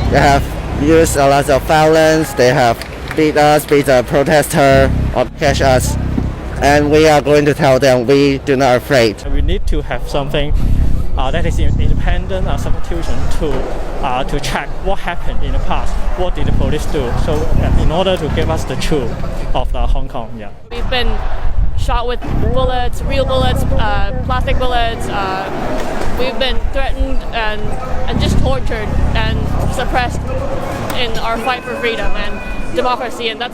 They have used a lot of violence. They have beat us, beat the protester, or catch us. And we are going to tell them we do not afraid. We need to have something that is independent substitution to check what happened in the past. What did the police do? So in order to give us the truth of Hong Kong, yeah. We've been shot with bullets, real bullets, plastic bullets. We've been threatened and just tortured and suppressed in our fight for freedom and democracy, and that's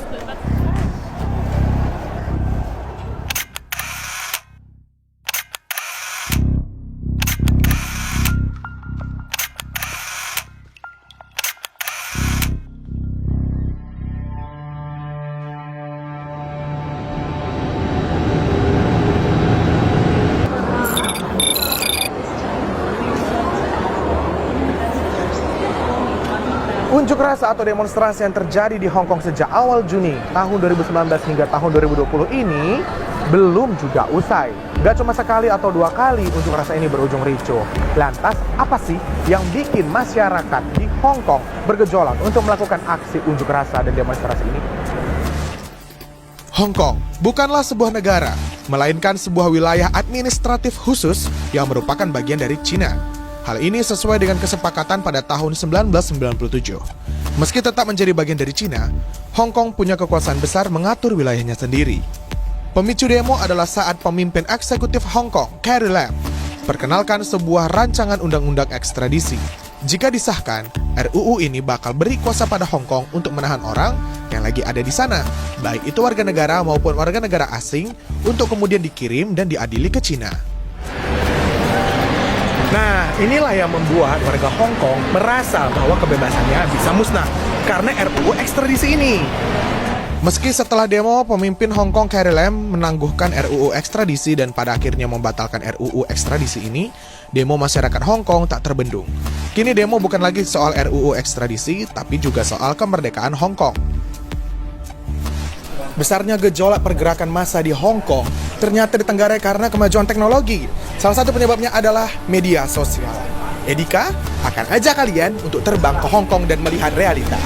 Unjuk rasa atau demonstrasi yang terjadi di Hong Kong sejak awal Juni tahun 2019 hingga tahun 2020 ini belum juga usai. Gak cuma sekali atau dua kali unjuk rasa ini berujung ricuh. Lantas, apa sih yang bikin masyarakat di Hong Kong bergejolak untuk melakukan aksi unjuk rasa dan demonstrasi ini? Hong Kong bukanlah sebuah negara, melainkan sebuah wilayah administratif khusus yang merupakan bagian dari Cina. Hal ini sesuai dengan kesepakatan pada tahun 1997. Meski tetap menjadi bagian dari Cina, Hong Kong punya kekuasaan besar mengatur wilayahnya sendiri. Pemicu demo adalah saat pemimpin eksekutif Hong Kong, Carrie Lam, perkenalkan sebuah rancangan undang-undang ekstradisi. Jika disahkan, RUU ini bakal beri kuasa pada Hong Kong untuk menahan orang yang lagi ada di sana, baik itu warga negara maupun warga negara asing, untuk kemudian dikirim dan diadili ke Cina. Nah, inilah yang membuat warga Hong Kong merasa bahwa kebebasannya bisa musnah karena RUU ekstradisi ini. Meski setelah demo, pemimpin Hong Kong Carrie Lam menangguhkan RUU ekstradisi dan pada akhirnya membatalkan RUU ekstradisi ini, demo masyarakat Hong Kong tak terbendung. Kini demo bukan lagi soal RUU ekstradisi, tapi juga soal kemerdekaan Hong Kong. Besarnya gejolak pergerakan massa di Hong Kong ternyata ditenggarai karena kemajuan teknologi. Salah satu penyebabnya adalah media sosial. Edika akan ajak kalian untuk terbang ke Hong Kong dan melihat realita.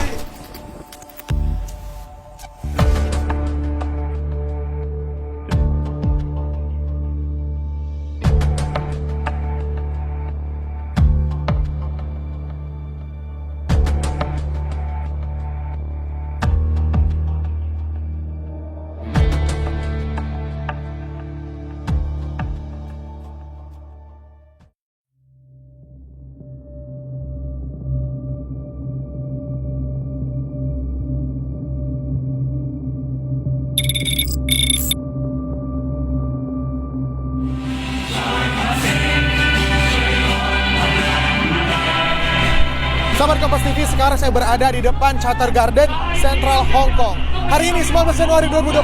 Sahabat Kompas TV, sekarang saya berada di depan Chater Garden, Central Hong Kong. Hari ini 19 Januari 2020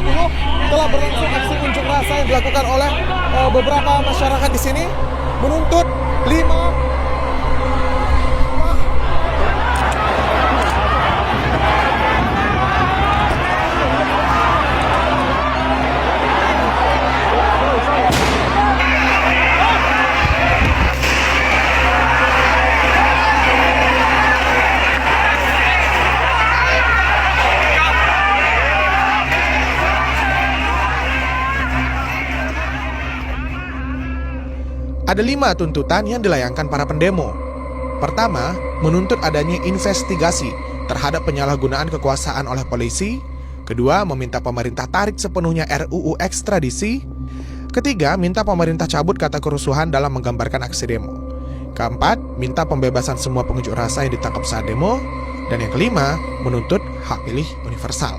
telah berlangsung aksi unjuk rasa yang dilakukan oleh beberapa masyarakat di sini menuntut 5 Ada 5 tuntutan yang dilayangkan para pendemo. Pertama, menuntut adanya investigasi terhadap penyalahgunaan kekuasaan oleh polisi. Kedua, meminta pemerintah tarik sepenuhnya RUU ekstradisi. Ketiga, minta pemerintah cabut kata kerusuhan dalam menggambarkan aksi demo. Keempat, minta pembebasan semua pengunjuk rasa yang ditangkap saat demo. Dan yang kelima, menuntut hak pilih universal.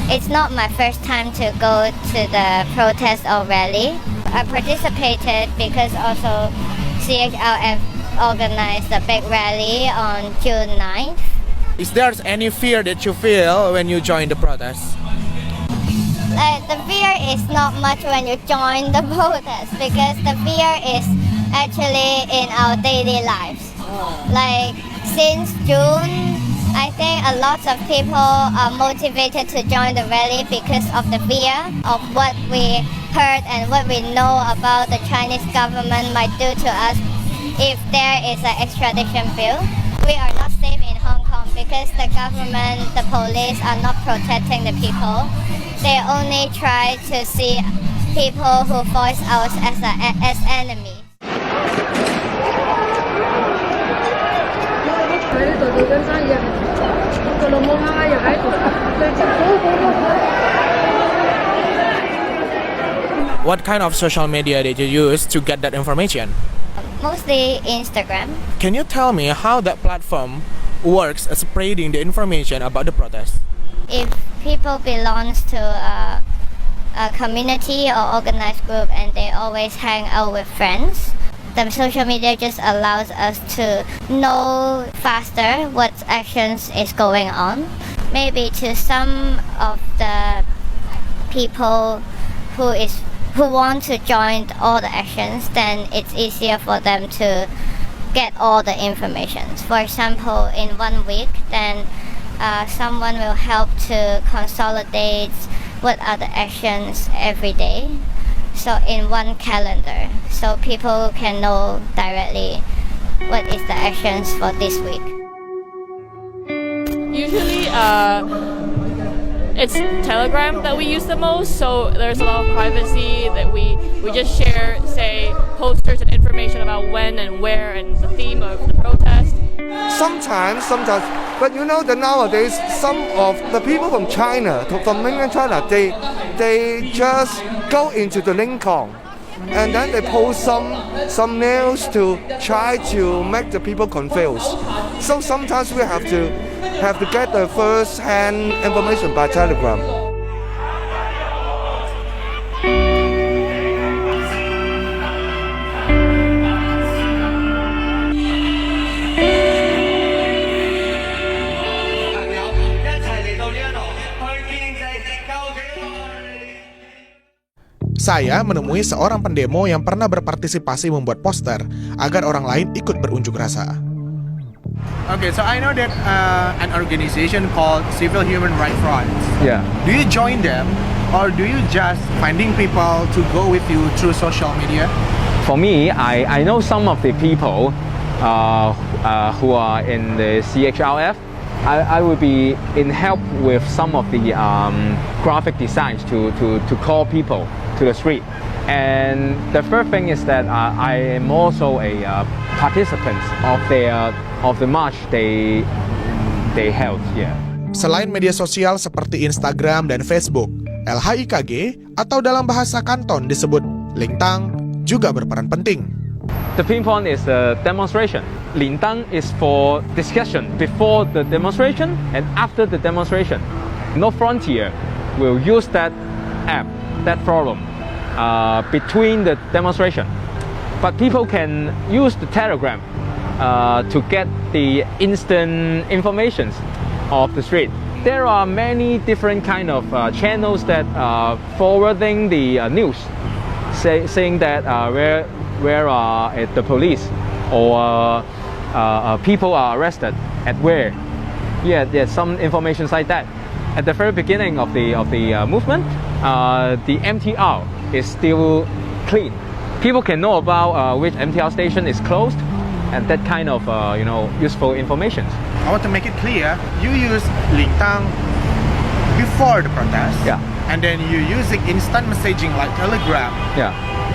It's not my first time to go to the protest or rally. I participated because also CHLF organized a big rally on June 9th. Is there any fear that you feel when you join the protest? The fear is not much when you join the protest because the fear is actually in our daily lives. Like since June I think a lot of people are motivated to join the rally because of the fear of what we heard and what we know about the Chinese government might do to us if there is an extradition bill. We are not safe in Hong Kong because the government, the police are not protecting the people. They only try to see people who voice out as enemy. What kind of social media did you use to get that information? Mostly Instagram. Can you tell me how that platform works at spreading the information about the protest? If people belongs to a community or organized group and they always hang out with friends, the social media just allows us to know faster what actions is going on. Maybe to some of the people who want to join all the actions, then it's easier for them to get all the information. For example, in 1 week, then someone will help to consolidate what are the actions every day. So in one calendar, so people can know directly what is the actions for this week. Usually, it's Telegram that we use the most, so there's a lot of privacy that we just share, say, posters and information about when and where and the theme of the protest. Sometimes, but you know that nowadays some of the people from China, from mainland China, they just go into the Lincoln and then they post some news to try to make the people confused. So sometimes we have to get the first-hand information by Telegram. Saya menemui seorang pendemo yang pernah berpartisipasi membuat poster agar orang lain ikut berunjuk rasa. Okay, so I know that an organization called Civil Human Rights Front. Yeah. Do you join them, or do you just finding people to go with you through social media? For me, I know some of the people who are in the CHRF. I will be in help with some of the graphic designs to call people to the street. And the third thing is that I am also a participant of the march they held. Yeah. Selain media sosial seperti Instagram dan Facebook, LHIKG atau dalam bahasa Kanton disebut Lintang juga berperan penting. The pinpoint is the demonstration. Lintang is for discussion before the demonstration and after the demonstration. No Frontier will use that app, that forum, between the demonstration. But people can use the Telegram to get the instant information of the street. There are many different kind of channels that are forwarding the news, saying that where are the police or people are arrested at where. Yeah, there's some information like that. At the very beginning of the movement, the MTR is still clean. People can know about which MTR station is closed, and that kind of useful information. I want to make it clear, you use Lintang before the protest, Yeah. and then you using instant messaging like Telegram Yeah.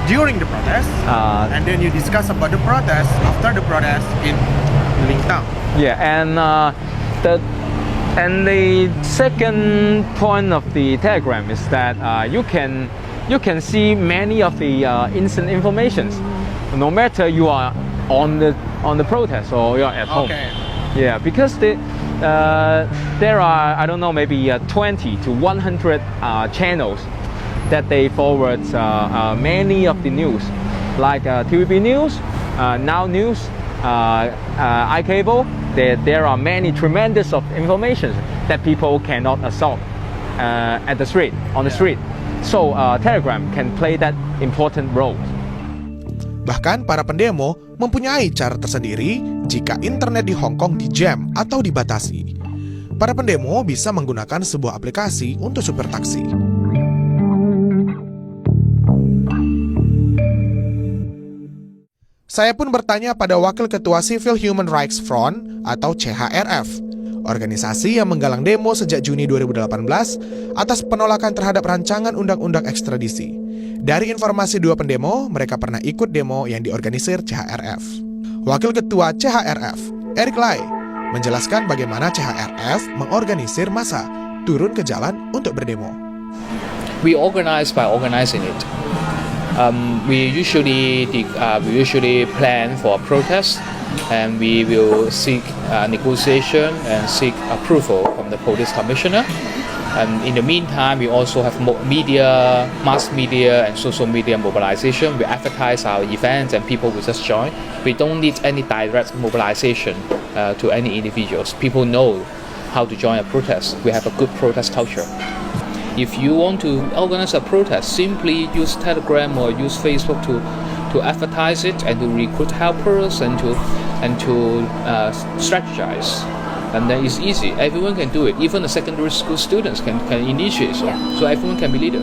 during the protest, and then you discuss about the protest after the protest in Lintang. Yeah, and the second point of the Telegram is that you can see many of the instant informations, no matter you are on the protest or you're at home. Okay. Yeah, because there are, I don't know, maybe 20 to 100 channels that they forward many of the news, like TVB News, Now News, iCable. There are many tremendous of information that people cannot absorb at the street, on the street. So Telegram can play that important role. Bahkan para pendemo mempunyai cara tersendiri jika internet di Hong Kong dijam atau dibatasi. Para pendemo bisa menggunakan sebuah aplikasi untuk supir taksi. Saya pun bertanya pada Wakil Ketua Civil Human Rights Front atau CHRF, organisasi yang menggalang demo sejak Juni 2018 atas penolakan terhadap rancangan undang-undang ekstradisi. Dari informasi dua pendemo, mereka pernah ikut demo yang diorganisir CHRF. Wakil Ketua CHRF, Eric Lai, menjelaskan bagaimana CHRF mengorganisir massa turun ke jalan untuk berdemo. We organize by organizing it. We usually plan for a protest, and we will seek negotiation and seek approval from the police commissioner. And in the meantime, we also have media, mass media, and social media mobilization. We advertise our events, and people will just join. We don't need any direct mobilization to any individuals. People know how to join a protest. We have a good protest culture. If you want to organize a protest, simply use Telegram or use Facebook to advertise it and to recruit helpers and to strategize. And then it's easy. Everyone can do it. Even the secondary school students can initiate. So everyone can be leader.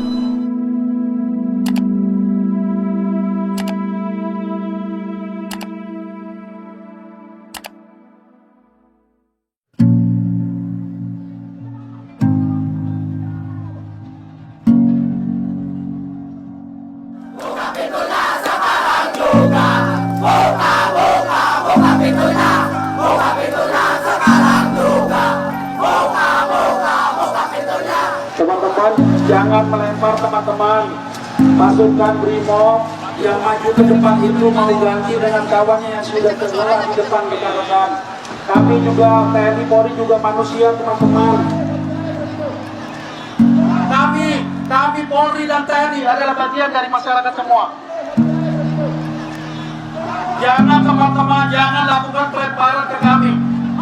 Teman-teman, jangan melempar teman-teman. Pasukan BRIMOB yang maju ke depan itu mau ganti dengan kawannya yang sudah tergerak di depan rekan-rekan. Kami juga, TNI Polri juga manusia, teman-teman. Kami Polri dan TNI adalah bagian dari masyarakat semua. Jangan teman-teman, jangan lakukan pelemparan ke kami.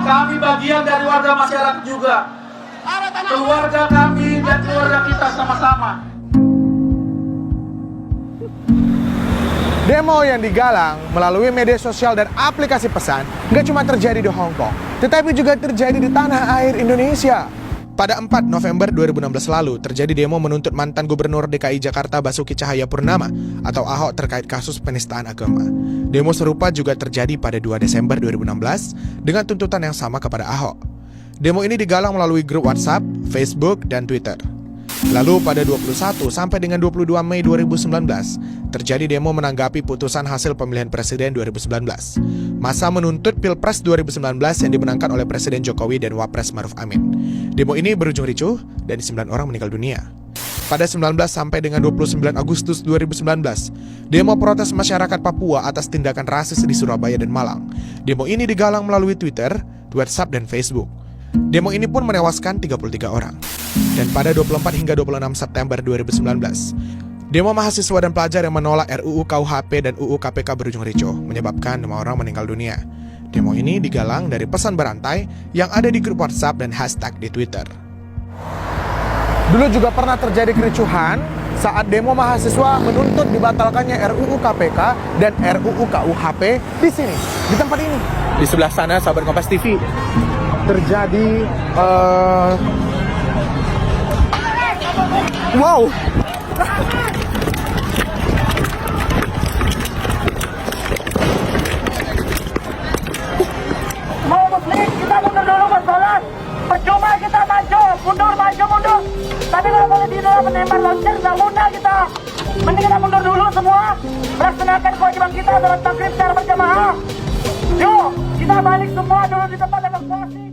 Kami bagian dari warga masyarakat juga. Keluarga kami dan keluarga kita sama-sama. Demo yang digalang melalui media sosial dan aplikasi pesan nggak cuma terjadi di Hong Kong, tetapi juga terjadi di tanah air Indonesia. Pada 4 November 2016 lalu, terjadi demo menuntut mantan Gubernur DKI Jakarta Basuki Cahayapurnama atau Ahok terkait kasus penistaan agama. Demo serupa juga terjadi pada 2 Desember 2016 dengan tuntutan yang sama kepada Ahok. Demo ini digalang melalui grup WhatsApp, Facebook, dan Twitter. Lalu pada 21 sampai dengan 22 Mei 2019, terjadi demo menanggapi putusan hasil pemilihan presiden 2019. Massa menuntut Pilpres 2019 yang dimenangkan oleh Presiden Jokowi dan Wapres Maruf Amin. Demo ini berujung ricuh dan 9 orang meninggal dunia. Pada 19 sampai dengan 29 Agustus 2019, demo protes masyarakat Papua atas tindakan rasis di Surabaya dan Malang. Demo ini digalang melalui Twitter, WhatsApp, dan Facebook. Demo ini pun menewaskan 33 orang. Dan pada 24 hingga 26 September 2019, demo mahasiswa dan pelajar yang menolak RUU KUHP dan UU KPK berujung ricuh, menyebabkan 5 orang meninggal dunia. Demo ini digalang dari pesan berantai yang ada di grup WhatsApp dan hashtag di Twitter. Dulu juga pernah terjadi kericuhan saat demo mahasiswa menuntut dibatalkannya RUU KPK dan RUU KUHP di sini, di tempat ini. Di sebelah sana, sahabat Kompas TV, terjadi wow. Mau muslim, kita mundur dulu bersolat. Percuma kita maju, mundur. Tapi kalau boleh di dalam menembak loncat, nggak mudah kita. Mending kita mundur dulu semua, melaksanakan kewajiban kita dalam takrib secara berjamaah. Yuk, kita balik semua dulu di tempat evakuasi.